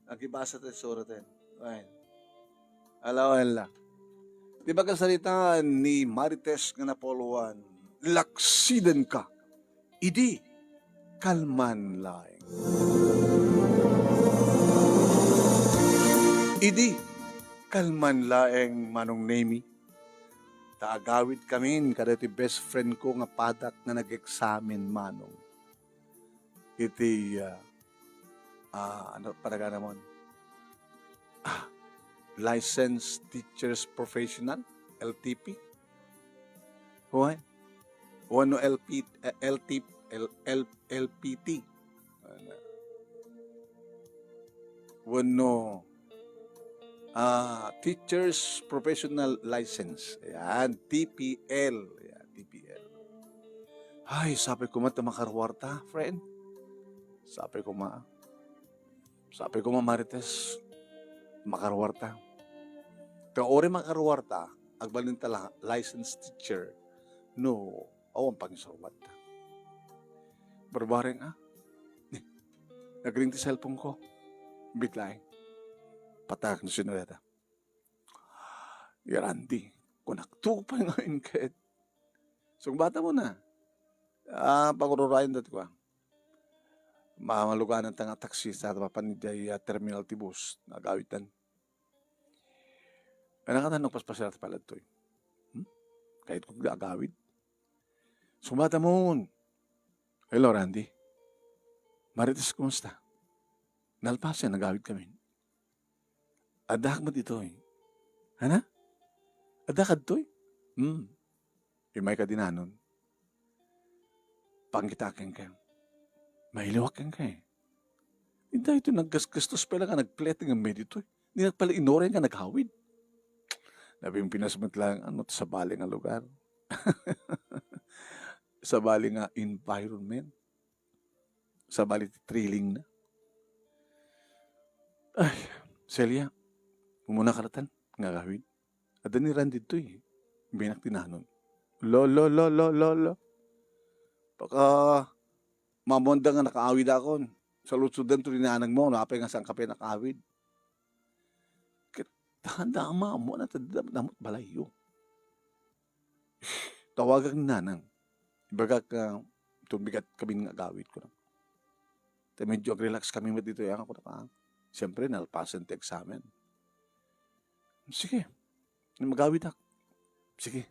Nakibasa tayo suratan. Ayun. Alawan lang. Di ba kasalita ni Marites nga Napoluan, laksiden ka, idi kalman laeng. Idi kalman laeng manong nemi. Taagawid kami, kada iti best friend ko nga padak na nag-examine manong. Iti, ano paraga naman? Licensed Teachers Professional, LTP. Huwag? Wano LPT. Wano Teachers Professional License. Ayan, TPL. Ayan, TPL. Ay, sabi ko makarwarta, friend. Sabi ko Marites, makarwarta. Kaori makarwarta, agbalin tala, licensed teacher, no, awan pangisawat. Barbaring nagring ti cellphone ko, biglaing, patak na sinureta. Yarandi, kunakto pa ngayon kahit. So, bata mo na, pagururayan dati ko, mamalugan ng tanga taxi sa paniday terminal tibus, nagawitan. Kaya nakatanong paspasya natin pala ito. Kahit kung agawid. Sumata mo. Hello, Randy. Marites, kumusta? Nalpasya, nagawid kami. Adak mo dito Hana? Adakad to Imay ka dinanon. Pangkitakin kayo. Mahiliwak kang Hindi ito naggastos pala ka, nagpleting ang medito Hindi nagpala inoren ka, naghawid. Nabi yung pinasmat lang, sa bali nga lugar. Sa bali nga environment. Sa bali thrilling na. Ay, Celia, umuna karatan, nga gawin. At ni Randy ito Binak tinanon. Lo. Baka mamonda nga nakaawid ako. Sa lutsudan to rinanang mo, napay nga saan kape nakaawid. Tanda ang mo na tadamot balayo. Tawagan ni nanang. Ibaga ka, tumigat kami ng agawid ko. Medyo relax kami mo dito. Yan ako siyempre, nalpasan ti examen. Sige. Magawid ako. Sige.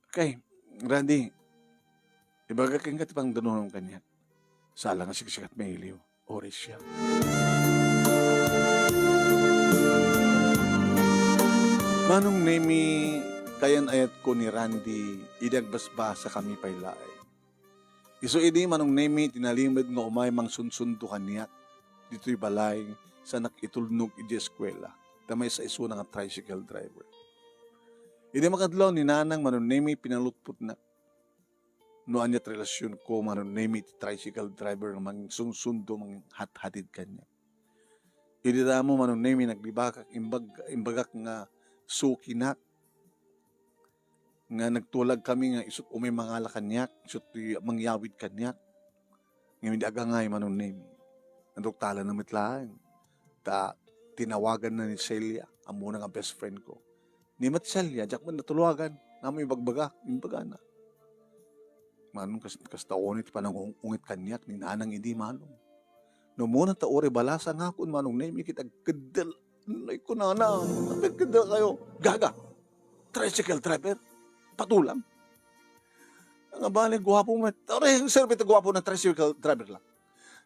Okay. Randy, ibaga kang katipang danunong kanya. Sala nga siksikat may iliw. Oris siya. Manong nemi, kayan ayat ko ni Randy, idagbasbasa kami paylay. Iso ini manong nemi, tinalimad nga umay mang sunsundo kaniyak. Dito'y balay, sa nakitulnog iti eskwela. Tamay sa iso nga tricycle driver. Hindi makadlaw ni nanang manong nemi, pinalutput na. Noan niya't relasyon ko, manong nemi, tricycle driver, mang sunsundo, mang hat-hatid kanya. Hindi mo manong nemi, naglibakak, imbagak nga, sukinak nga nagtulag kami nga isut umay mangala kanyak isut mangyawid kanyak nga hindi agangay manon name nanduktala na mitlaang tinawagan na ni Celia ang muna nga best friend ko ni mat Celia jak man natuluwagan namin bagbaga imbaga na manong kastaon iti panang ungit kanyak ni nanang hindi manong no muna taore balasa nga kun manong name kita gedel ay ko na, napagkanda kayo. Gaga, tricycle driver, patulang. Ang abalik, guwapo mo. Tore, sir, ito guwapo na tricycle driver lang.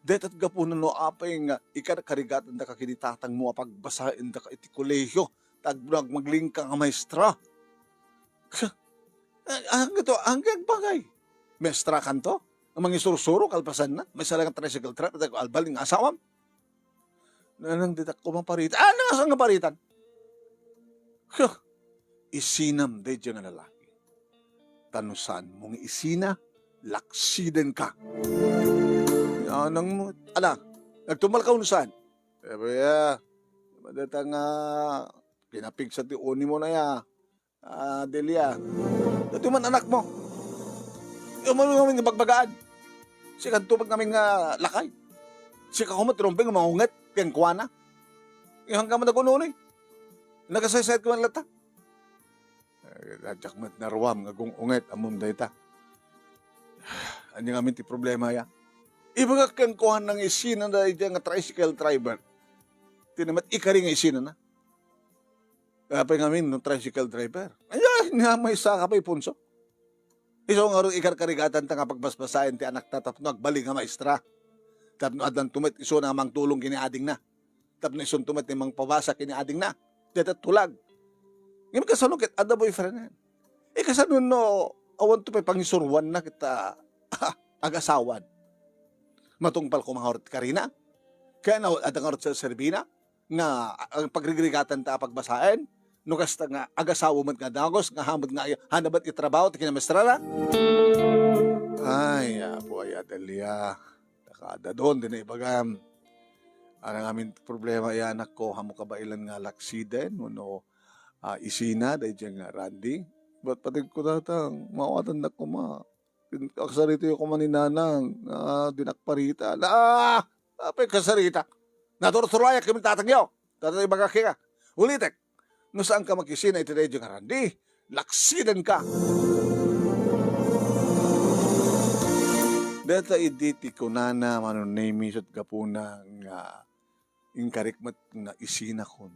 Detat gapo na no, apay nga, ikarigatan da ka kinitatang mo, pagbasain da ka iti kolehyo, tagbunag maglingka nga maestra. Hanggang bagay. Maestra kanto, ang mga isurusuro, kalpasan na, may salangang tricycle driver, albaling asawam. Nanang ditak ko maparitan. Nangasang nga paritan? Isinam de dyan nga lalaki. Tanusan mong isina, laksiden ka. Yanang mo, nagtumal ka unusan. Sabi madatang pinapig sa tiuni mo na Delia. Dati man anak mo. Yung mga kaming bagbagaan. Sikanto pag kaming lakay. Si kahumat trumping maungat kang kuana. Yung hanggang mo nagununoy. Nagasaysayat ko ang lata. Radyak mat naruam nga kung unget amom dayta. Anya ngamin ti problema ya. Iba kang kuhan ng isina na nga tricycle driver. Tinamat ikari nga isina na. Kapay ngamin no tricycle driver. Ay, nga may saka pa'y punso. Iso nga rin ikarkarigatan ta nga pagbasbasayan ti anak tatapno agbali nga maestra. Tapno adan tumat iso na mang tulong kiniading na. Tapno ison tumat ni mang pabasa kiniading na. Deta tulag. Ngayon kasalong kit ada boyfriend na yan. Kasanon no, awan to pa'y pangisurwan na kita agasawan. Matungpal ko mga orat karina. Kaya na adang orat sa Serbina nga ang pagrigrigatan ta pagbasayan. No kasta nga agasawa man nga dagos nga hamad nga hanabat itrabaho ti kinamestra na. Ay, apo ay Adelia. Nakada doon din na ibagam. Anang amin problema ay anak ko hamo kabailan nga laksiden no isina dahil dyan nga Randy. Ba't patig ko datang mawatan na ko ma. Kasarita yung kumaninanang dinakparita. Apay kasarita. Naturturayak kami tatagyaw. Tatay bagaki ka. Ulitek. No saan ka makisina iti dahil dyan nga Randy. Laksiden ka. Data iditi ko nana manunay at kapuna nga inkarikmat nga isina kon.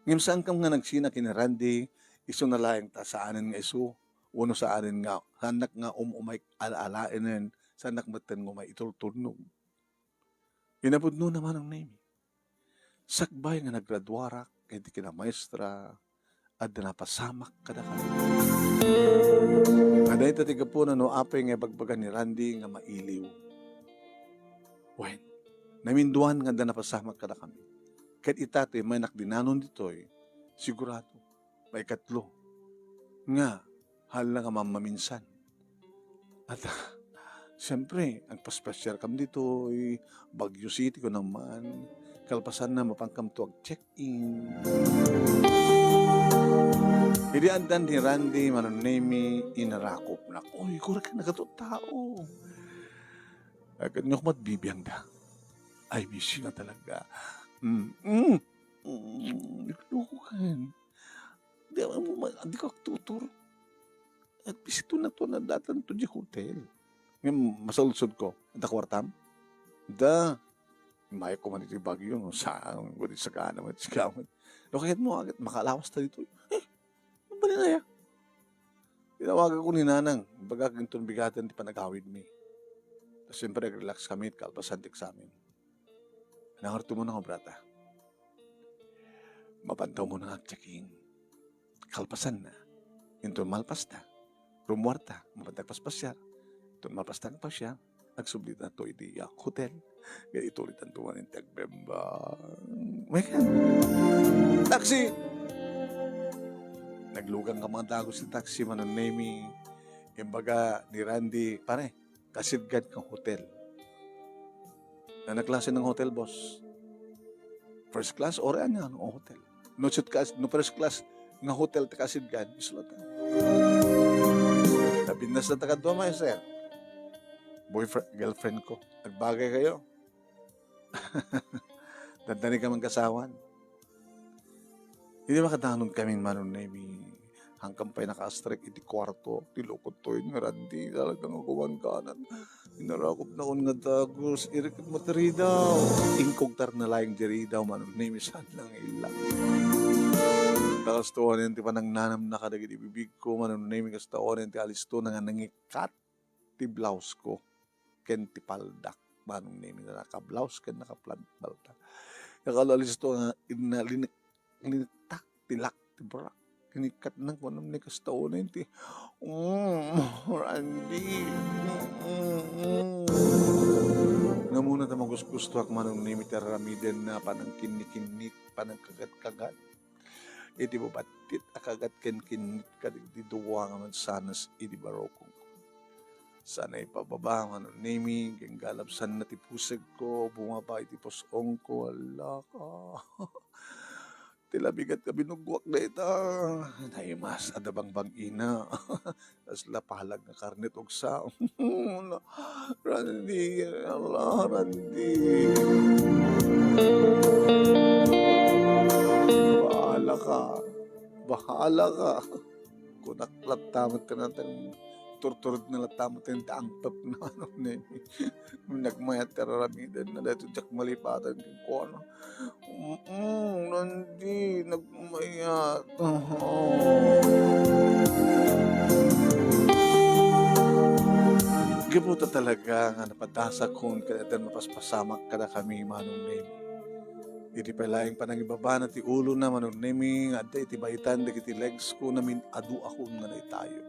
Ngim saan ka nga nagsina kina Randy, iso na lang ta saanin nga iso, uno saanin nga, sanak nga umay alaalainin, sanak matan nga may itulturnog. Inabot no naman ang name. Sakbay nga nagradwarak, kaya di kina maestra, at napasamak kada ka. Aday tatiga po na no apay nga bagbagan ni Randy nga mailiw. Wen, naminduan nga napasamak kada kami. Kahit itate may nakdinanon dito'y, sigurado, may katlo. Nga, hal na nga mamaminsan. At siyempre, ang paspasyar kam dito'y, Baguio City ko naman, kalpasan na mapangkam to check-in. Hindi andan ni Randy, manunemi, inarakop na, uy, kura ka nagatotao. Ay, kanyok matbibiyang da. Ay, miss na talaga. Nagloko ka yan. Di ko tuturo. At bisito na to na datan to di hotel. Ngayon, masalusod ko. At kwartam? Da. Maya ko man ito Baguio. Saan? Gudit sa kanan. No, kahit mo agad makalawas ta dito. Ano ba nila ya? Tinawagan ko ni Nanang. Baga kintong bigatan di pa naghawid mi. Tapos siyempre relax kami at kalpasantik sa amin. Nangarto mo na ako, brata. Mapantaw mo na ang tsaking. Kalpasan na. Ito malpas na. Rumuarta. Mapantagpaspasyar. Ito malpas na ang pasya. Nagsublit na ito iti hotel. Kaya itulit ang tuwan ng tagbemba. May ka. Taxi! Naglugang ka mga dagos sa taxi. Mananemi. Imbaga ni Randy. Pare, kasidgad kang hotel. Na naklase ng hotel, boss. First class, or ano ang hotel. No first class nga hotel ta kasidgan. Isulot ka. Nabinas na taga doon, sir. Boyfriend, girlfriend ko. Nagbagay kayo. Dandani ka magkasawan. Hindi makadanon kami manunemi. Hanggang pa'y naka-strike iti kwarto. Tilukot to yun nga Randy. Talagang akuwan kanan. Inarakop na kun nga dagos. Irikot materi daw. Ingkogtar na layang diri daw. Manunemi saan lang ilang. Takas tuwan yun. Ti panang nanam na kadagit ibibig ko. Manunemi kas tuwan yun. Ti alis to na nga nangikat. Ti blouse ko. Ken ti paldak. Manunemi na naka-blouse. Ken naka-paldak. Nakalalis to nga. Linitak. Tilak. Ti brak. Kinikat ng kunam ni kastao na yun. Randy. Nga muna ta magusgusto ak manong nimit aramiden na panang kinikinit, panang kagat-kagat. Iti babatit akagat kinit kadig di duwa nga man sanas iti barokong. Sana ipababa manong nimi, genggalapsan na ti puseg ko, bumaba iti posong ko, ala ka. Tila bigat ka binugwak na ita. Naimas, adabang bang ina. Asla pahalag na karnet og sa. Randy, Allah, Randy. Bahala ka. Bahala ka. Kung naklatamat ka natin, turturod na latamat yung taangpap na ano na yun. Nagmayat kararamidan na dito jak malipatan ko ano. Randy, nagmayat. Gibuta talaga nga napadasa kung kadatan mapaspasamak kada kami manong name. Iti palaing panangibaba na ti ulo na manong name nga iti baitan dagiti legs ko namin adu ako nga na tayo.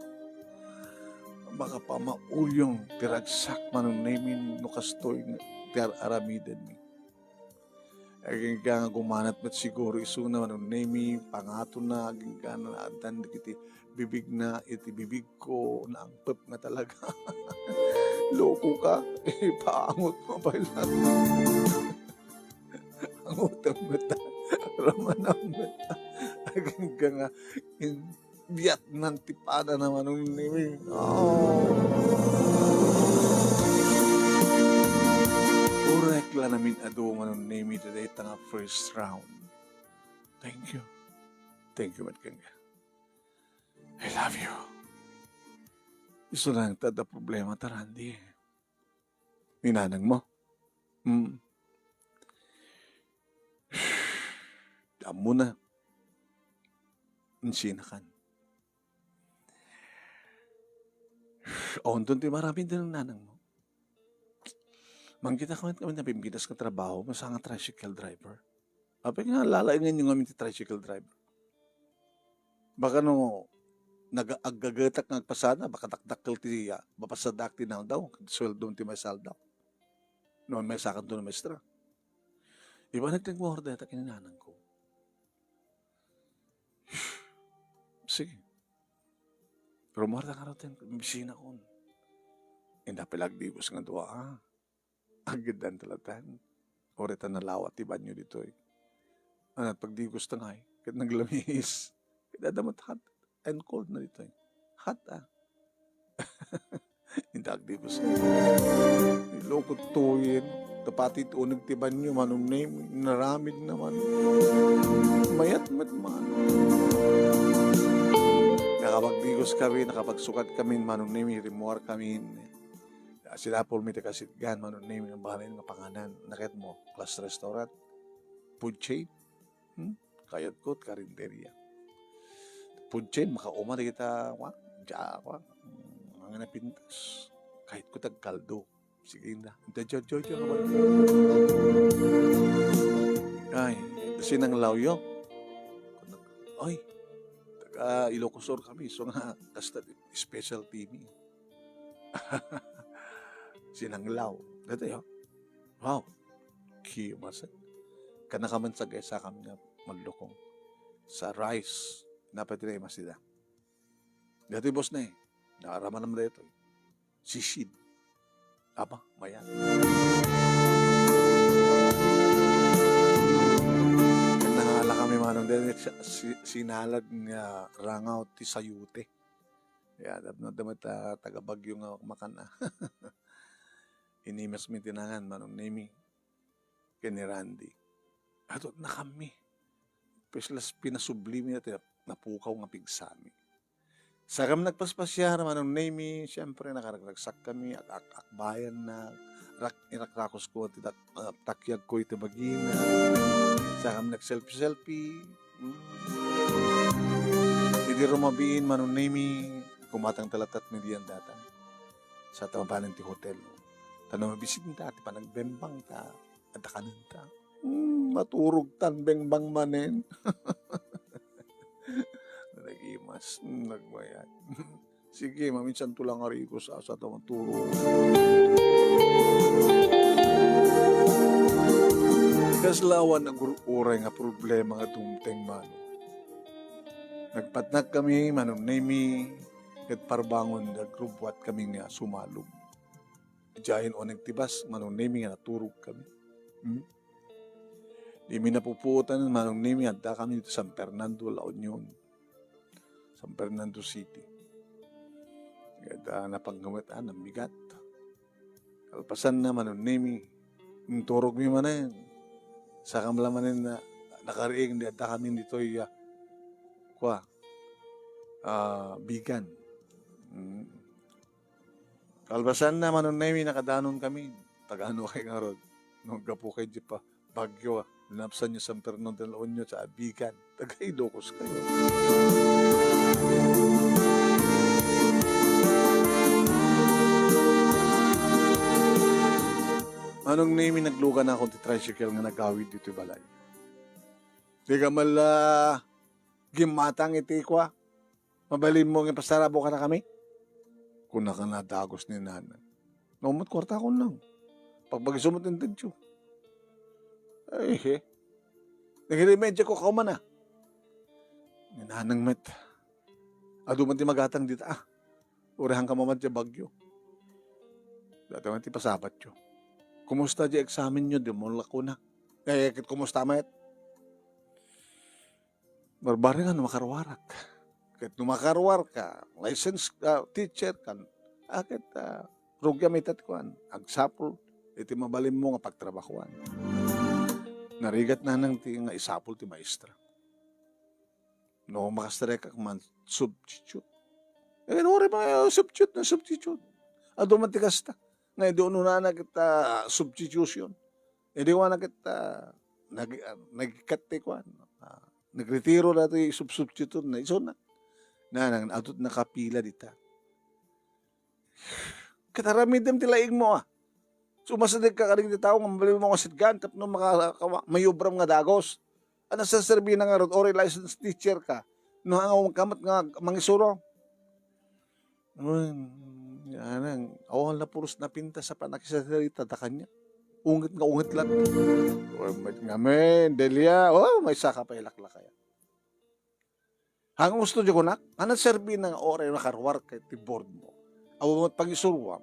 Baka pa maulyong tiragsak manong name no kastoy nga tir aramiden mi. Aging ka nga gumanat met siguro iso na manong name pangato na aging ka na adan dagiti bibig na iti bibig ko na ang pep nga talaga. Loko ka, paangot mo ba lang? Ang utang mata, ramanang mata. Aging ka nga, biyat ng tipada naman ng nimi. Oh. Urek la namin ado man ng nimi today nga first round. Thank you. Thank you, Matkanga. I love you. Iso lang tada problema tarandi. Ninanang mo. Amo na. Insinakan. Doon ti marami din ang nanang mo. Mangkita kami na pimpitas ka trabaho, masang tricycle driver. Apay nga lalaingan yung amin ti tricycle driver. Baka no, nag-agagatak ng pasada, baka dakdakkel ti mapasadak ti na daw, sweldo ti may saldaw. Noon may sakan to na maestra. Iba natin mo hordeta kininanang ko. Sige. Pero marta ka natin, bisina ko. Hindi pilagdibos nga doa. Agidan talatan. Orita na lawat ti banyo dito eh. At pagdigos tangay, kahit naglamis, dadamot hot and cold na dito eh. Hot Hindi agdibos. Ilokot tuyin. Tapati ito nagtiban nyo, manong name, naramid naman. Mayat-mat man. Nakapagdigos kami, nakapagsukat kami, manong name, rimuar kami. Sinapol mi takasitgan, manong name, ang bahalay ng panganan. Nakit mo, class restaurant, food chain, kayat ko, karinderya. Food chain, makauma na kita, mga napintas. Kahit ko tagkaldo. Sige na. Jojo naman. Ay, sinang lawyo. Ay, taga Ilocosur kami. So nga, kasta special TV. Sinang law. Dito yun. Wow. Kimasan. Kanakaman sa gaysa kami na maglukong. Sa rice. Napatinay masida. Dito boss na eh. Nakarama naman dito. Sisid. Aba, maya. Nangala kami manong din, sinalad nga rangaw ti sayute. Kaya damat taga-Bagyo nga makana. Inimas mi tinangan manong nemi. Kani Randy. Ato na kami. Peslas pinasublimi natin, napukaw nga pigsami. Sakam nagpaspasyar manong nemi, siyempre nakaragsak kami, akbayan na, irakrakos ko, takyag ko ito bagina. Sakam nag-selfie-selfie. Hindi rumabiin manong nemi, kumatang talatat mi diyan data. Sa tamapanan ti hotel. Tanong mabisit ta, ti panagbembang ta, at kanan ta. Maturog tan bengbang manen. Nagimas, nagbayad. Sige, maminsan tulang ari ko sa tamang turo. Kaslawan ang uray nga problema nga tumteng mano. Nagpatnak kami, manong nemi, kat parbangon nagrubwat kami nga sumalog. Diyan o nagtibas, manong nemi nga naturog kami. Di mi napuputan ng manong nimi at kami dito San Fernando, La Union. San Fernando City. Kaya napanggawitaan ng bigat. Kalpasan na manong nimi. Turog mi manan. Sa kamlamanin na nakariing di at kami dito bigan. Kalpasan na manong nimi nakadanon kami. Tagano kay nga rod. Nung gapo kay di pa Bagyo. Linapsan niyo San Fernando de la Union sa Abigan. Taga-Ilocos kayo. Anong name nagluga na akong tricycle nga nagawid dito balay? Di ka mala gimatang iti kwa. Mabalin mo nga pasarabo ka na kami? Kung naka nadagos ni nanan. Naumot kwarta ko lang. Pagbagisumot ng tensyo. Ay, nagiremedya ko kauman na. Ninanang met. Ado man ti magatang dito. Urahan ka mamad ti bagyo. Dati man ti pasabat yo. Kumusta di examen nyo? Di mo lako na. Kumusta met? Barbari nga makarwarak. Kahit makarwar ka, license teacher ka, akit rugya may tatkuan. Agsapol, iti mabalin mo nga pagtrabakuan. Narigat na nang nga isapol ti maestra. No, makastrek ka man, substitute. Nori mga substitute. Ado man ti kasta. Nga doon na kita substitution. Di wa na kita nagkati ko. Nagretiro na ito yung substitute na iso na. Nang atot nakapila dita. Kataramidem ti laing mo Sumasadig ka karing di tao, nga mabalin mo kasitgan, tapno mayubram nga dagos. Ano sa serbi na nga ron, or license teacher ka, no ang kamat nga mangisuro. Yan, awan na puros na pinta sa panakisasalita ta kanya. Ungit lang. Nga men, Delia, may saka pa ilakla kaya. Hang gusto dyan ko na, ano serbi na nga oray nakarwar kay ti board mo. Awan mo pag-isuruam.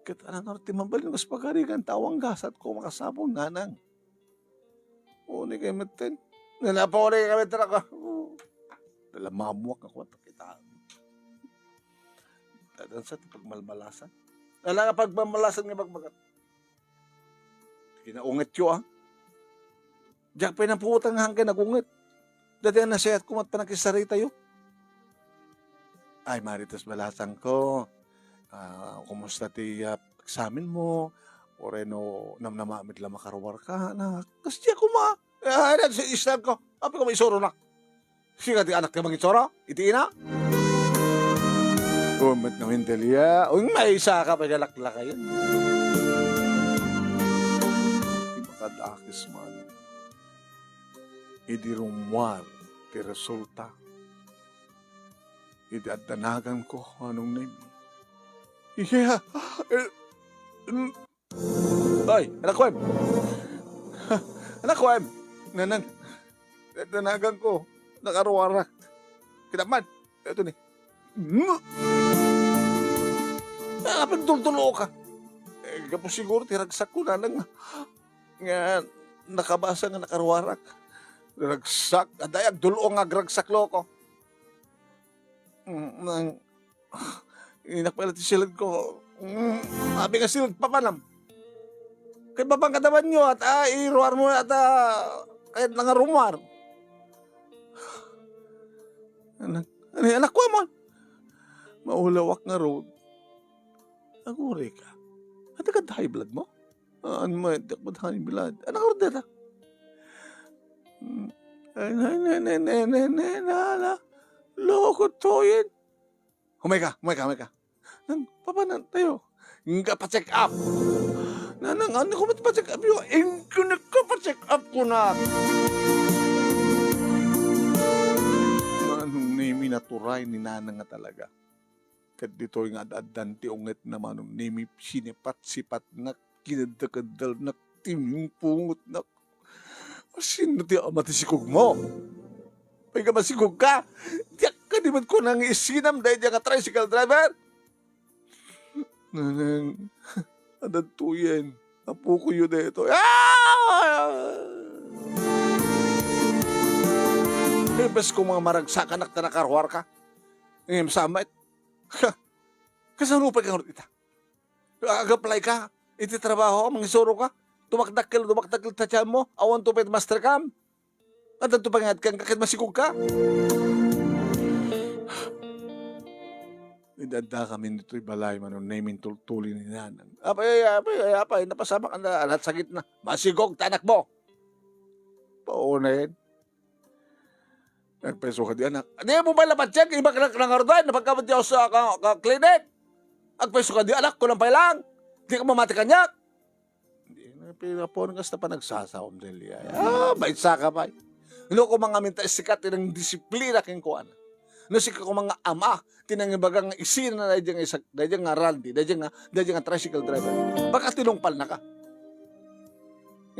Kita na ti mabalin mas pagkarigan tawang gasat ko makasabong nanang. Ni kayo matin. Nalapauli kami talaga. Dalamamuak ako at kita. Dadan sa ti pagmalmalasan. Dala nga pagmamalasan nga bagbagat. Kinaungit yo Diyak pa na putang hanggang nagungit. Dati ang nasayat ko mat panakisari tayo. Ay maritas balasan ko. Kumusta ti examen mo, o reno namnamamit lang makarwar ka na, kasi ako islam ko, api ko may isuro na. Sige ti anak ka mag-isuro, iti ina. Kumat na Delia, may isa ka pa galakla kayo. Di makadakis man. Idi rumwar, ti resulta. Idi adanagan ko, anong name. Yeah. Ay, anak ko, anak ko, nanagang ko, nakaruwarak. Kinaman, ito ni. Pagtultulo ka. Kapag siguro, tiragsak ko na nga nakabasa nga nakaruwarak. Ragsak, adayag, dulo nga gragsak loko. Inakpalat silad ko. Abi nga silad papanam. Kaya babang kadaban nyo at iruar mo at kahit nangarumar. Anak ko mo. Maulawak nga road. Aguri ka. At ka high blood mo? Ano mo, takot high blood. Anak ko dito. Loko to yun. Humay ka. Papanan tayo. Nga pa-check up. Ano ko pa-check up yun? Nga nagka-pa-check up ko na. Anong nimi naturay ni nanang nga talaga. Kat dito yung adadan ti ungit naman ng nimi sinipat-sipat na kinadakadal na timpungot na. Sino ti amatisikog mo? May ka masigog ka? Diyak ka di man ko nang isinam dahil diya ka tricycle driver? Nanang, adan to yan. Apo ko yun na ito. Imbes kung mga maragsakan na nakarwar ka. Ngayon samait. Kasanupay ka ita. Ag-apply ka. Iti trabaho, mangisuro ka. Tumakdakil tatyan mo. Awan tupit master cam. At ito pangad kang kakit masikog ka. Idanda kami nito'y balay man nung naming tultuli ni Nanang. Apay, napasama ka na alat sa gitna. Masigog, tanak mo. Paunahin. Nagpeso ka di anak. Di mo ba lapat check? Iba ka nangarodan. Napagkabat niya sa klinik. Agpeso ka di anak ko lang pa lang. Di ka mamati kanyak. Hindi na pinapon ka sa pa nagsasawam Delia. Bait sa ka pa. Ano ko mga minta sikat ng disiplina king kuan. No si ko mga ama tinangibagang isin na dayang nga raldi, dayang nga tricycle driver. Baka tinungpal na ka.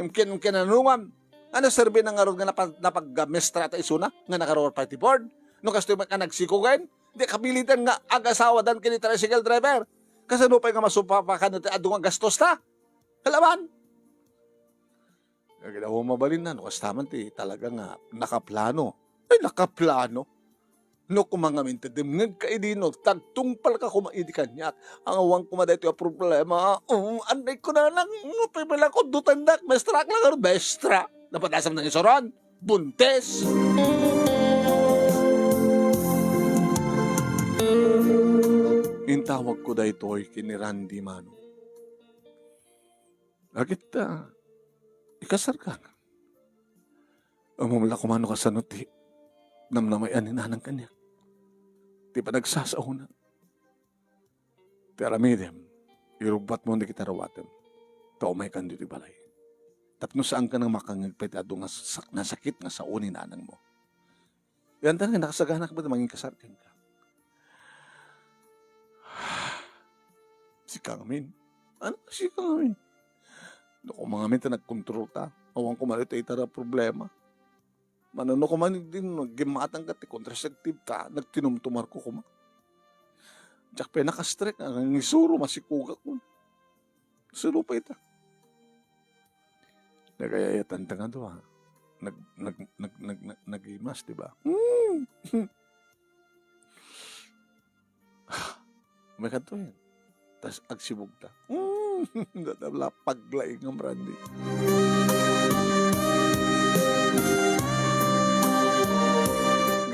Yung kinanungan, ano serbi ng arod nga napag-mestra ta isuna nga nakaroon party board? No kasto ka nagsikugan? Di kabilitan nga ag-asawa dan kini tricycle driver. Kasi no pa nga masupapakan natin adungan gastos ta. Kalaman? Kaya mo mabalin na, no kastaman ti talaga nga nakaplano. Ay nakaplano. No kumangamin ta demngan ka idino tagtungpal ka kumaidi kanyak ang awang kumaday ito problema anay ko na lang pipila ko dutandak mestra lang ano bestra dapat asam ng isoron buntes intawag ko da ito'y kini Randy Mano agit ikasar ka ang mamala kumano ka sa nuti namnamayan ni Nanang kanya. Di pa nagsasauna. Pero midem, irubat mo hindi kita rawatem. Taumay ka dito balay. Tapno saan ka nang makangagpit ado nga nasakit nga sa uni Nanang mo. Yan talaga nakasaganak ba maging kasarkan ka? Si Kangmin. Ano si Kangmin? Kung mga minta nagkontrol ta, awang kumalit ay tara problema. Manano ko man din, gimatang ka, contraceptive ta, nagtinumtumar ko kuma. Diyak pa nakastrek, ang isuro, masikuga ko. Suro pa ita. Nagayayatan ta nga doon, nag-imas, di ba? May kanto yan. Tapos agsibog ta. Dadabla, paglaing ang brandy.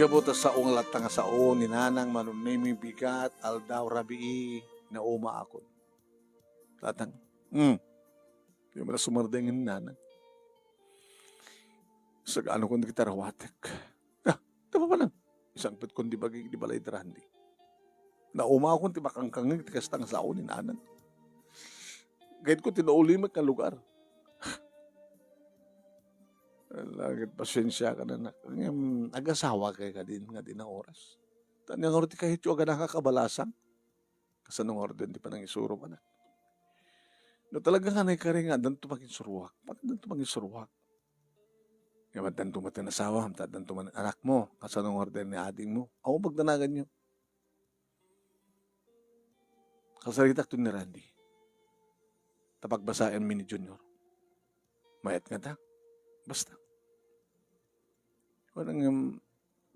Gabuta sa unglat nga sa ni Nanang manunimi bigat aldaw rabii na uma ako. Tatang, di mo na sumardeng ni Nanang. Sa gaano kong kita rawatek. Tama pa lang. Isang pit kong di balay drandi. Na uma akong tibakangkangin tikastang sa ni Nanang. Gayet ko tinaulimat ng lugar. Lagit pasensya ka na nag-asawa kay ka din nga din ang oras. Tanyang orti kahit yung aga nakakabalasang. Kasanong orden di pa nang isuro pa na. No talaga ka na ikaringa, danto maging suruwak. Bakit danto maging suruwak? Ngayon danto matin asawa, danto man anak mo, kasanong orden ni ading mo. Ako magdanagan nyo. Kasalitak to ni Randy. Tapagbasayan mi ni Junior. Mayat nga ta. Basta. Walang yung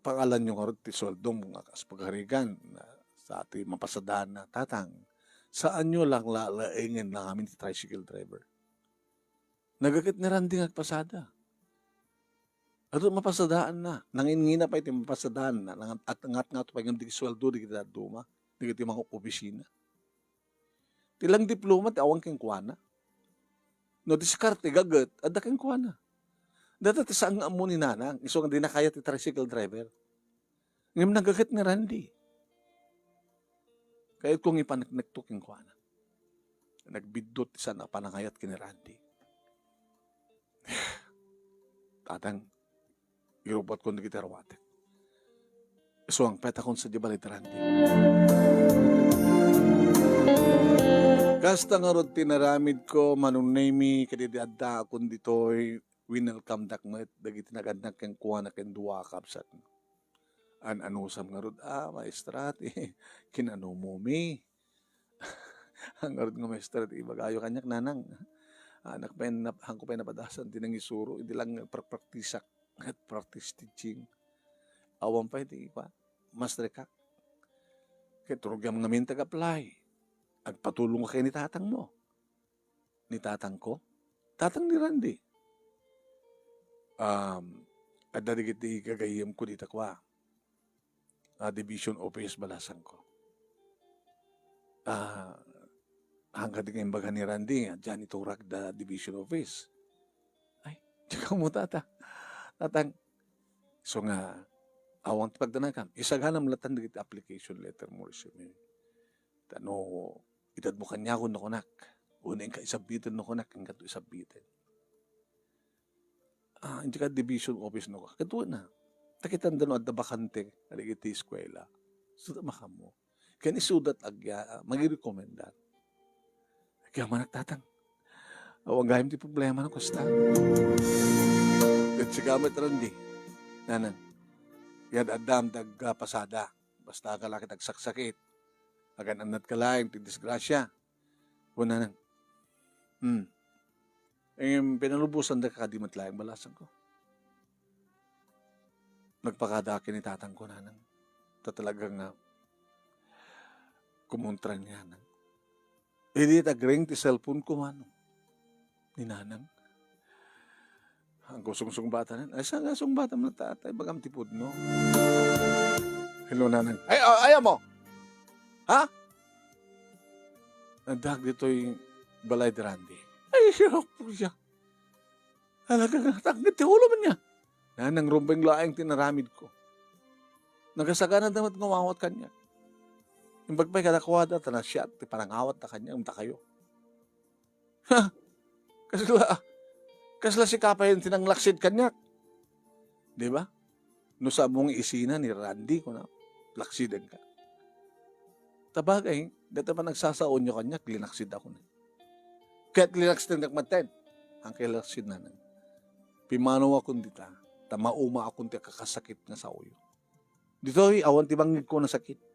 pangalan nyo karot ti soldo mo nga kas pagharigan na sa ati mapasadaan na tatang. Saan nyo lang lalaingin lang amin ti tricycle driver? Nagakit ni Randy ngagpasada. At mapasadaan na. Nangingina pa iti mapasadaan na. At ngat nga ito pa yung di sweldo di kita duma. Di kita mga opisina. Tilang diploma ti awang keng kuwana. No diskarte gagat adda keng kuwana. Dati saan nga mo ni Nanang, iso nga di na kaya ti tricycle driver. Ngayon nagagat ni Randy. Kaya kung ipanagtuking ko na. Nagbidot isa na panangayat kini Randy. Tatang, irobot ko na kita rawatek. Iso ang peta kong sa dibalit Randy. Kasta nga rod tinaramid ko, manunaymi, kadidiadda akong dito'y winelcome dakmet dagiti naganak ken kuana ken duwa kapsat anusam nga rod maestrat kinano mo mi ang rod nga maestrat ibagayo kanyak Nanang anak pa hang ko pa napadasan tinang isuro hindi lang practice teaching Awan pa iti pa. Mas rekak. Kaya turog yung mga min tag-apply. Agpatulong ka kay ni tatang mo. Ni tatang ko. Tatang ni Randy. At dadigit di kagayam ko dita kwa. Division office balasan ko. Hanggang di kayong baga ni Randy, dyan iturak da division office. Ay, tsaka mo tatang. So nga, awang pagdanakan. Isaghanam latan dito application letter mo resume. Tano, itad mo kanya ko nakunak. Una ka isabitin nakunak, ang kato isabitin. Hindi ka division office no ka. Katuwa na. Takitan dano at bakante, aligiti eskwela. So, makam mo. Kaya isudat agya, magirekomendan. Kaya managtatang. Awang gayam ti problema ng kusta. At sigamit Randy. Nanan. Yan adam pasada. Basta ka laki tagsaksakit. Agan anat ka lang, ti disgrasya. Una nang. Pinalubusan da kakadimat lang balasan ko. Nagpakadaki ni tatang ko nanang. Talagang kumontra niya nang. Hindi tagring ti cellphone ko man. Ni nanang. Ang kusong-song bata nan. Ay, saan song bata mo na tatay? Bagam tipod no. Hello nanang. Ay, ayaw mo! Ha? Nadag dito'y balay de Randy. Ay, hirap po siya. Halagang natanggat ti ulo man niya. Nanang rumbeng laing tinaramid ko. Nagasagana damat ngawawat kanya. Yung bagpay kadakwada, na siya, ti parang awat na kanya, umta kayo. Ha? Kasla si kapay yung tinanglaksid kanya. Di ba? No sa mong isina ni Randy ko na, laksidan ka. Tabagay, dito pa nagsasaon nyo kanya, linaksid ako na. Kaya't linaksid na magmaten. Ang kilaksid na nang. Pimano akong dita, tamauma akong ti kakasakit na sa uyo. Dito, awan ti bangig ko na sakit.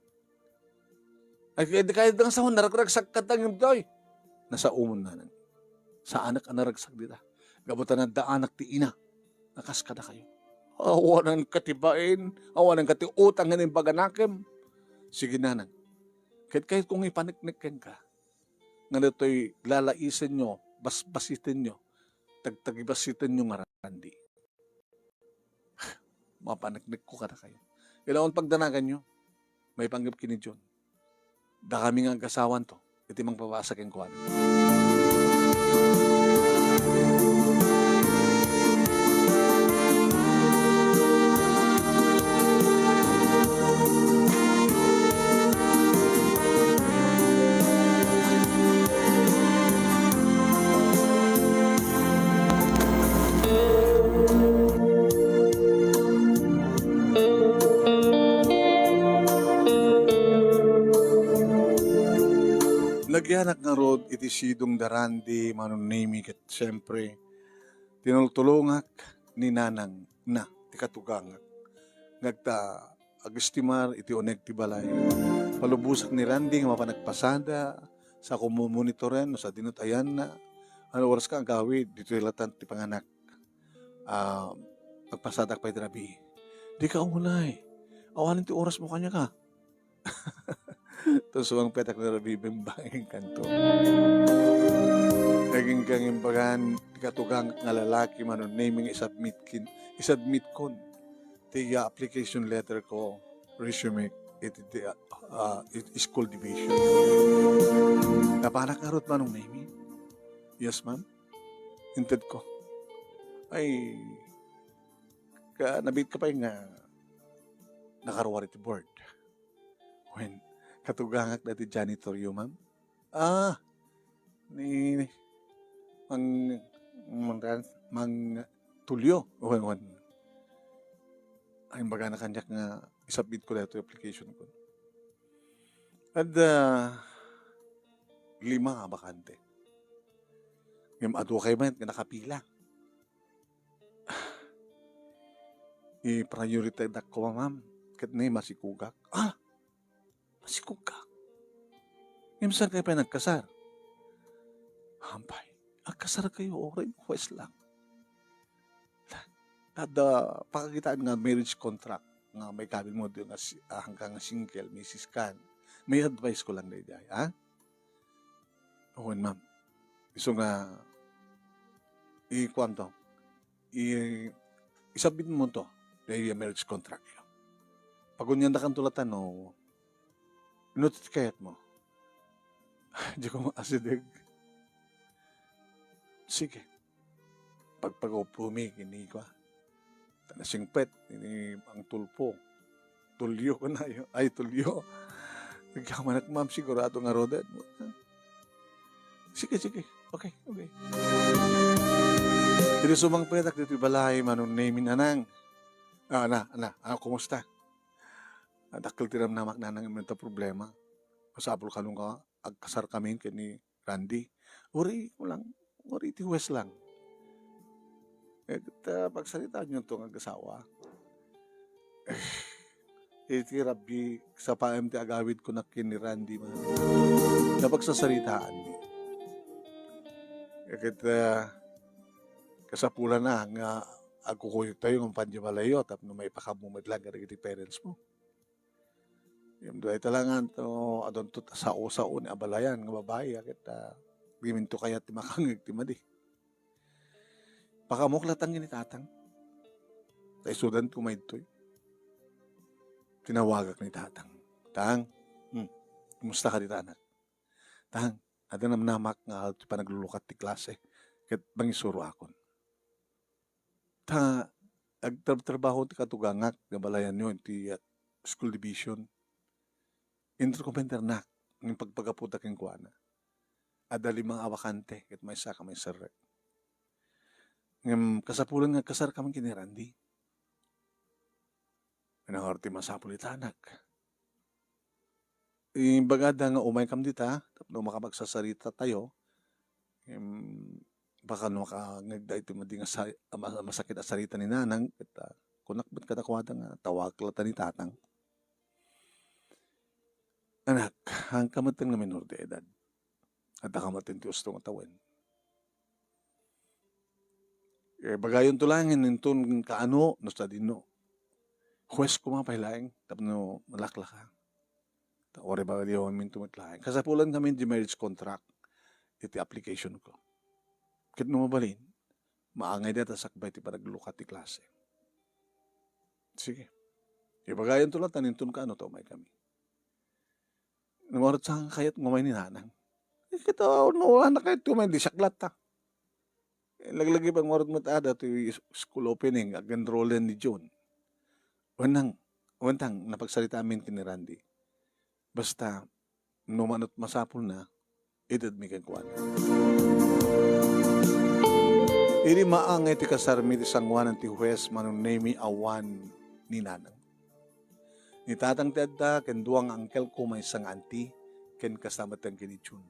Ay, kahit nga sa naragsak katang yung doy. Nasa umon na nang. Sa anak ang naragsak dita. Gabutan na daanak ti ina. Nakas ka na kayo. Awanan katibain. Awanan katiutang nga ng baganakim. Sige na nang. Kahit kung ipaniknikin ka, nga nito'y lalaisin nyo, basbasitin nyo, tagtagibasitin nyo nga Randy. Mapaniknik ko ka na kayo. Kailangan pagdanagan nyo, may panggap kini John. Da kami nga kasawan to, iti mang pawasak yung kuwan. Nagyanak nga rod iti sidong darandi manunimi ket siyempre tinultulungak ni nanang na ti katugangak ngagta agistimar iti oneg ti balay palubusak ni Randy nga mapanagpasada sa kumumonitoren no sa dinutayan na ano oras ka ang gawid dito ilatan ti panganak magpasadak pa iti rabi di ka umulay awanin ti oras mo kanya ka. Tapos ang petak na rabibimbangin kanto. Naging kang imbagan, katugang nga lalaki man naming isubmit kon. Ti application letter ko, resume, iti school division. Napanak nga rot man naming. Yes, ma'am. Inted ko. Ay, nabit ka pa yung nakaruwari ti board. When, katugangak dati janitoryo, ma'am. Mang tulyo. Ay, baga na kanyak nga isubmit ko dito yung application ko. At 5 nga bakante. Yung ado kayo man, nakapila. I-prioritize ako, ma'am. Kat na masikugak. Masikugak. Yung saan kayo pa nagkasar? Hampay. Kasar kayo, okay, wes lang. Kada pakakitaan nga marriage contract. nga may kabil mo doon hanggang single, Mrs. Kan. May advice ko lang na ijay, ha? Oo, ma'am. So nga, i-kuwan to, isabit mo to, dahil marriage contract yun. Pag unyan na kang tulatan, no, inutit kayat mo. Di ko maasidig. Sige. Pagpag-upumi, kini ko. Tanasing pet, ini ang tulpo. Tulyo ko na yun. Ay, tulyo. Nagkamanak, ma'am, sigurado nga roda. Sige. Okay. Dito sumang petak, dito balay, manong namin anang. Kumusta? Dakil tiram namak na nang imenta problema. Pasapol ka nung agkasar kami kini Randy. Uri ti West lang. Pagsalita nyo itongag-asawa. Iti Rabbi, sa paem ti agawid ko na kini Randy man. Napagsasalitaan ni. Kasapulan na nga agkukuyo tayo ng panjamalayo tap no may pakamumidlang ka iti parents mo. Yung doon ay talangan to adon to sao ni abalayan nga babae akit giminto kaya ti makangig ti madi. Pakamuklat ang ginitatang. Tay sudan kumaytoy. Tinawagak ni tatang. Tang, kumusta ka dito anak? Tang, ada namak nga panaglulukat ti klase. Kat bangisuro akon. Agtrabaho ti katugangak nga balayan nyo ti school division. Intercommentar na ng pagpagaputa king kuana. Ada 5 awakante ket may saka may sarrek. Ngem kasapulan nga kasar kami kini Randy. Anahorti masapul itanak. Bagada nga umay kam dita, tapno makapagsasarita tayo. Baka no makangagda ito madi nga masakit a sarita ni nanang ket kunakbet kadakwada nga tawag lata ni tatang. Anak, ang kamatang na minor de edad. At nakamatin ti gusto nga tawen. Bagayon tulangin nintun kaano no sa dino. Huwes kumapailaing tapno malakla ka. Ore ba di ako minto matlaing. Kasapulan kami di marriage contract iti application ko. Kit no mabalin, maangay data sakbay ti panaglukat ti klase. Sige. Bagayon tulatan nintun kaano to may kami. Namarot sa kayat ngumay ni nanang. Kita no anak kayat kumay di saklat ta. Laglagi pang marot mo tada to school opening ag enrollen ni June. Wantang napagsalita amin kini Randy. Basta numanot masapol na edad mi kay kuan. Iri maangay ti kasarmi ti sangwanan ti Huwes manong name awan ni nanang. Ni tatang ti adda ken duang angkel ko may sang auntie ken kasama tang kini June.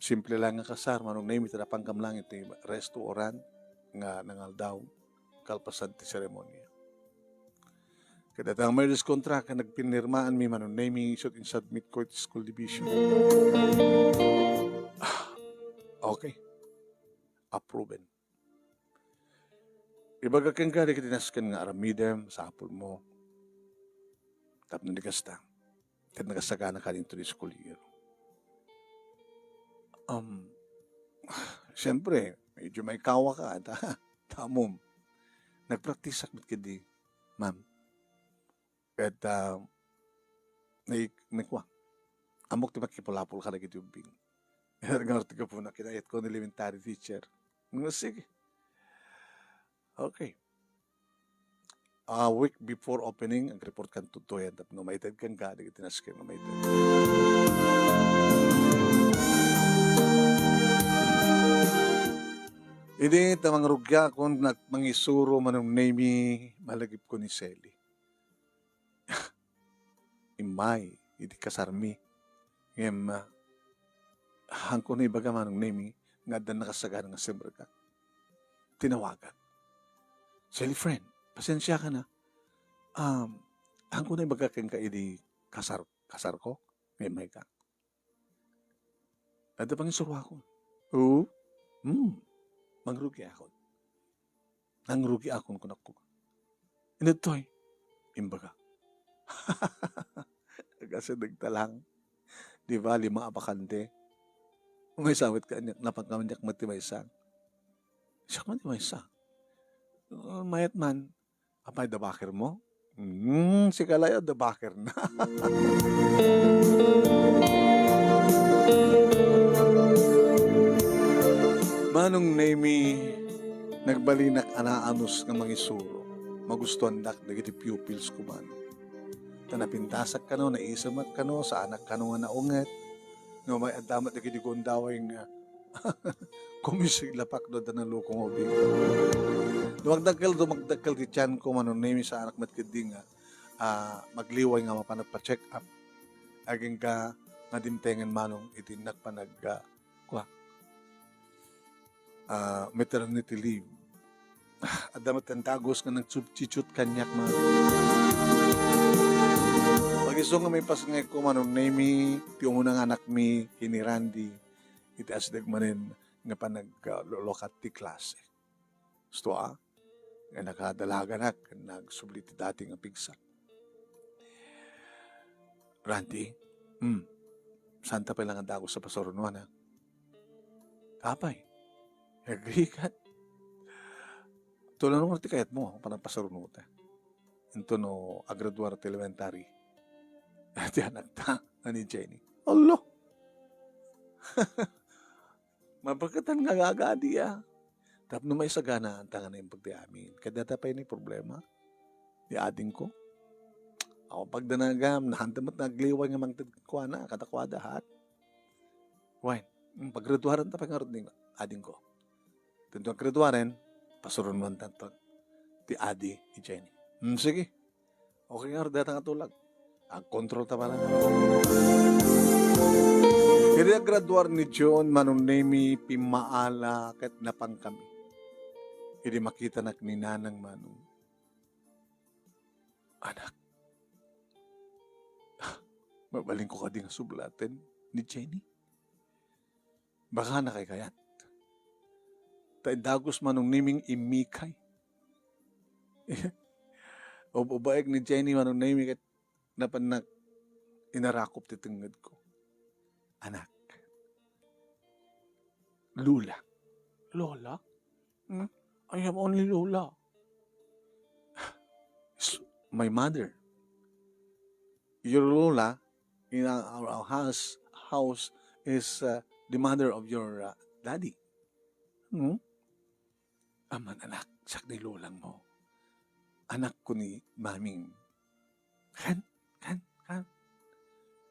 Simple lang nga kasar, manong name itarapang kam lang iti restaurant nga nangal daw kalpasan ti seremonya. Kada tang marriage contract nga nagpinirmaan mi manong name isot in submit ko iti school division. Okay. Approven. Ibaga kang gari kitinaskan nga aramidem sa apol mo. Tapos di kasta. Kat nagasagana ka rin to the school year. Siyempre, medyo may kawa ka. Tamom. Nagpractice sakbit ka di, ma'am. At naikwa. Amok ti makipulapol ka na kitubing. Ngarti ka po na kinayat ko ng elementary teacher. Sige. Okay. A week before opening, ang report kan tutoyan. Tapos numaytad kang ka, nagitinas ka numaytad. Hindi tamang rugya kung mangisuro manong name malagip ko ni Selly. Imay, hindi kasarmi. Ngem, hangko na ibaga manong name nga dan nakasaga ng asember ka. Tinawagan. Selly friend, pasensya ka na. Hangko na ibaga kang kaidi kasar ko. Ngem ka. Ada pang isuro ako. Oo. Mangrugi ako. Nangrugi akon kunak ko. Initoy, Imbaga. Kasi nagtalang. Di ba, 5 abakante. May sawit ka niya, napagkamanyak matimaysa. Siya matimaysa. Mayat man, apay dabakir mo? Si Kalaya dabakir na. Manong name nagbalinak anaanos nga mangisuro. Magustuhan dak dagiti pupils ko man. Tanapintasak ka no, naisamat ka no, sa anak ka no nga naunget. No, may adamat dagiti gundaway nga kumisig lapak do da ng lukong obi. Dumagdagkal ti tiyan ko manon name sa anak mat kedi nga magliway nga mapanagpa-check up. Aging ka nga dimtengen manong iti nagpanag maternity leave. At damat ang tagos nga nagsuchichut kanyak man. Pag-iso nga may pasangay ko manon name ti unang anak mi kini Randy iti asdag manin nga panag-lolokat ti klase. Gusto nga nakadalaga na, nagsubli ti dati nga pigsa. Randy, santa pa lang ang dagos sa pasorunuan ha? Kapay, agree ka. Tulan mo ti kayat mo, panang pasorunuta. Ito no, agraduar ti elementary. At yan, nagta, ni Jenny. Allah! Mapagkatan nga gagadi Tap no may sagana ang tangan na yung pagdiamin. Kada tapay ni problema. Di ading ko. Ako pagdanagam, nahantamat nagliway nga mang tagkwana, katakwada hat. Wine, paggraduaran tapay nga rin ading ko. Tento ang graduaran, pasurun mo ang tanto. Ti adi, ni Jenny. Sige. Okay nga rin data nga tulag. Ang control ta pala. Kaya graduar ni John manunemi pimaala kat napang kami. Hindi makita nak ni nanang manong. Anak, mabaling ko ka din sublatin ni Jenny. Baka na kay kayat. Tay dagos manong niming imikay. O babaeg ni Jenny manong niming kat napanak inarakop ti tengad ko. Anak, Lula. Lola? I have only Lola. My mother. Your Lola in our house is the mother of your daddy. Aman anak, sak ni Lolang mo. Anak ko ni maming. Kan?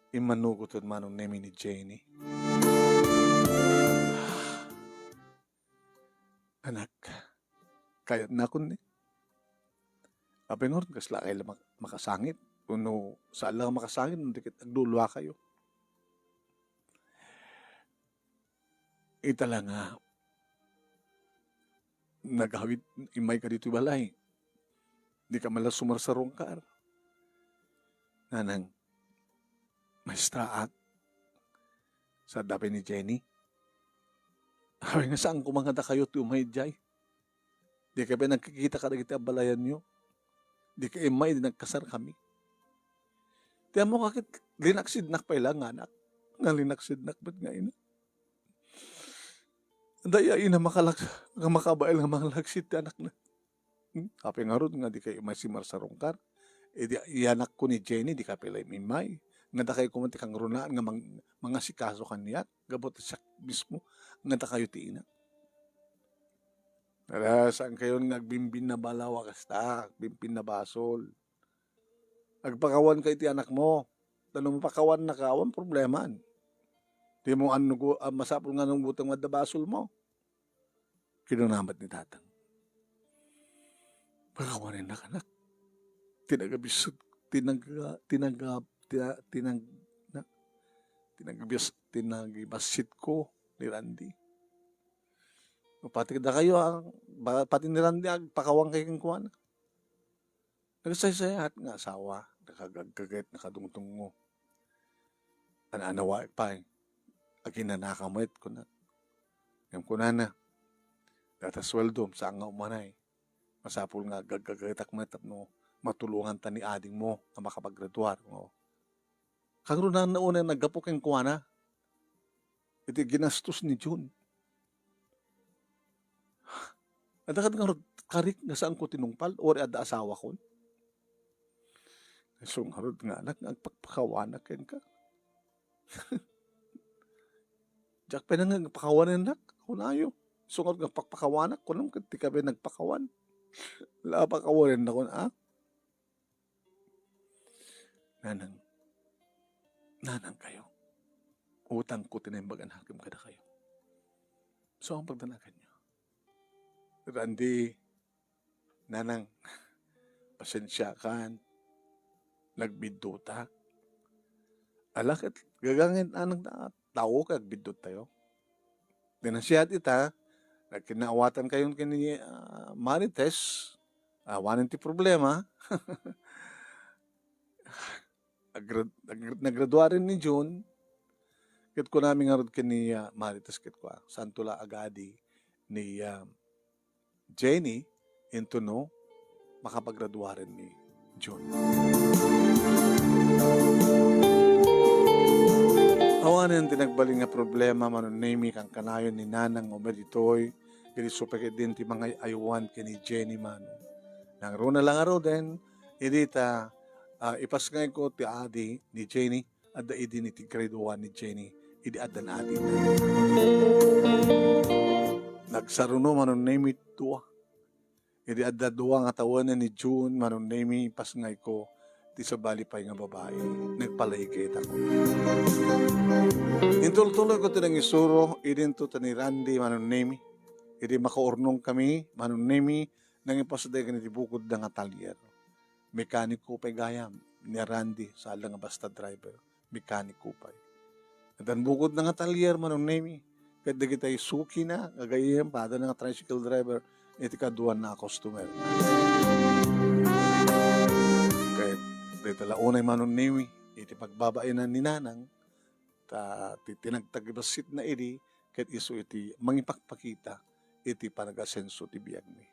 Imanugot at manong nemi ni Jenny. Anak, kaya na kun ni. Apay nga rin, kasla kayo makasangit. Kuno, saan lang makasangit, hindi kita aglulwa kayo. Ita lang nga, naghawid, imay ka dito balay. Di ka malas sumarsarong kar. Nanang, maestra sa dapi ni Jenny. Sabi nga saan kumangada kayo ti umay jay. Di ka ba nagkikita ka na kita balayan nyo. Di ka imay, di nagkasar kami. Tiyan mo kakit, linaksidnak pa ilang anak. Nga linaksidnak ba't nga ina? Daya ina makabail nga makalaksid ti anak na. Kapi nga ron nga di kayo imay si Marsarongkar. E di ianak ko ni Jenny, di ka pala imay. Nga da kayo kumanti kang runaan nga mga sikaso kaniyak. Gabot siya mismo. Nga da kayo ti ina. Saan kayo nagbimbin na balawa kasta, bimbin na basol. Agpakawan kayo ti anak mo. Tanong mo pakawan na kawan, probleman. Di mo masapol nga nung butang madabasol mo. Kinunamat ni tatang. Pakawanin na kanak. Tinagabisod, tinagibasit ko ni Randy. Pati da kayo, pati ni Randy, pakawang kayo kuwan. Nagsaysayat nga asawa, nakagagagit, nakadungtong mo. Ananawa pa aginanakamit ko na. Yung kuna na, datasweldo, saan nga umanay. Masapul nga gagagatak matap no, matulungan ta ni ading mo na makapaggraduar. O. Kagro na nauna naggapo keng kuwana. Iti ginastos ni June. Adakat nga karik nga saan ko tinungpal or ada asawa ko. So nga nga anak nagpagpakawanak ken ka. Diyak pa na nagpakawanan nak. Kunayo. So nga nagpagpakawanak. Kunam ti ka ba nagpakawan. Wala pa kawanan na kun Nanang kayo. Utang ko tinimbagan hakim kada kayo. So ang pagdanagan nyo. Randy, nanang, pasensya kan, nagbidota. Alakit, gagangin anang tao ka, nagbidot tayo. Dinasiyat ita, nagkinaawatan kayon kini Marites, wanan ti problema, nagraduarin ni June, kit ko namin nga rod kini Marites kit ko, Santula Agadi ni Jenny into no, makapagraduarin ni June. Awanin tinagbaling nga problema manunemi kang kanayon ni Nanang Omeritoy, kini supeke din ti mga ayuan kini Jenny man. Nang runa lang aro din, idita, ipasngay ko ti adi ni Jenny, adda idi ni ti grade 1 ni Jenny, idi adda na adi. Nagsaruno manunemi tuwa. Idi adda duwa nga tawanan ni June manunemi pasngay ko, ti sabali pa nga babae, nagpalaygit ako. Intultuloy ko tinang isuro, idin to ni Randy manunemi, idi makaurnong kami, manunemi, nang ipasaday ka ni bukod ng atalier. Mekaniko pa'y gayam, ni Randy, sa alang nga basta driver, mekaniko pa'y. At ang bukod ng atalier manunemi, kahit na kita'y suki na, gagayam, pada ng tricycle driver, iti kaduan na customer. Kahit dito launay manunemi, iti pagbabainan ni Nanang, tinagtagibasit na iti, kahit iso iti mangipakpakita, iti panag-asenso ti biyag mi.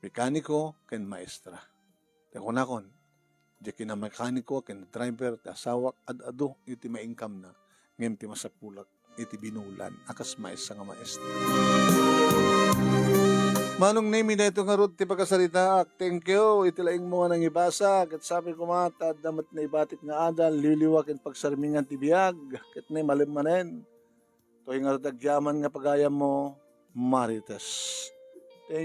Mekaniko ken maestra. Takunakon, di kina mekaniko ken driver, ti asawak, ad-ado, iti ma-income na, ngayon ti masapulak, iti binulan, akas maestra nga maestra. Manong name na ito nga rod ti pagkasalita. Thank you. Iti laing mo nang ibasa. Kat sabi ko mata, damat na ibatit nga adal, liliwak in pagsarmingan ti biyag. Kat na malim manen. Ito yung agyaman nga pagayam mo, Marites.